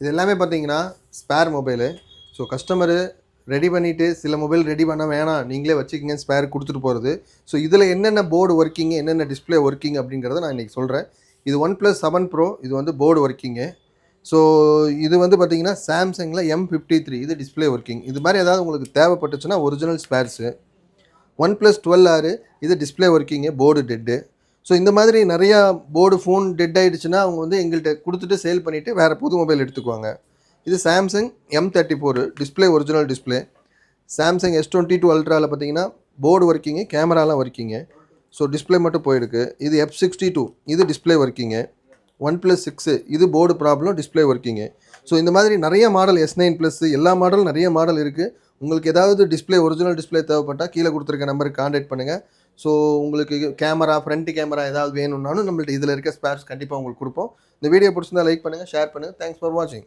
இது எல்லாமே பார்த்தீங்கன்னா spare mobile. So customer ready பண்ணிவிட்டு சில மொபைல் ரெடி பண்ண வேணாம் நீங்களே வச்சுக்கிங்க ஸ்பேர் கொடுத்துட்டு போகிறது. ஸோ இதில் என்னென்ன போர்டு ஒர்க்கிங்கு என்னென்ன டிஸ்பிளே ஒர்க்கிங் அப்படிங்கிறத நான் இன்றைக்கி சொல்கிறேன். இது OnePlus 7 Pro. இது வந்து போர்டு ஒர்க்கிங்கு. ஸோ இது வந்து பார்த்தீங்கன்னா சாம்சங்கில் M53 இது டிஸ்பிளே ஒர்க்கிங். இது மாதிரி ஏதாவது உங்களுக்கு தேவைப்பட்டுச்சுன்னா ஒரிஜினல் ஸ்பேர்ஸு. OnePlus 12R இது display working, board dead. So இந்த மாதிரி நிறையா போர்டு ஃபோன் டெட் ஆகிடுச்சுன்னா அவங்க வந்து எங்கள்கிட்ட கொடுத்துட்டு சேல் பண்ணிவிட்டு வேறு புது மொபைல் எடுத்துக்குவாங்க. இது Samsung M34 display original display. Samsung S22 அல்ட்ராவில் பார்த்தீங்கன்னா போர்டு ஒர்க்கிங்கு, கேமராலாம் ஒர்க்கிங்கு. ஸோ டிஸ்பிளே மட்டும் போயிருக்கு. இது F62 இது டிஸ்பிளே ஒர்க்கிங்கு. OnePlus 6 இது board problem, display working. So இந்த மாதிரி நிறைய மாடல் S9 Plus எல்லா மாடலும் நிறைய மாடல் இருக்குது. உங்களுக்கு ஏதாவது டிஸ்பிளே ஒரிஜினல் டிஸ்பிளே தேவைப்பட்டால் கீழே கொடுத்துருக்க நம்பருக்கு கான்டாக்ட் பண்ணுங்கள். ஸோ உங்களுக்கு கேமரா, ஃப்ரண்ட் கேமரா ஏதாவது வேணும்னாலும் நம்மள்ட்ட இதில் இருக்க ஸ்பேர்ஸ் கண்டிப்பாக உங்களுக்கு கொடுப்போம். இந்த வீடியோ பிடிச்சிருந்தா லைக் பண்ணுங்கள், ஷேர் பண்ணுங்கள். தேங்க்ஸ் ஃபார் வாட்சிங்.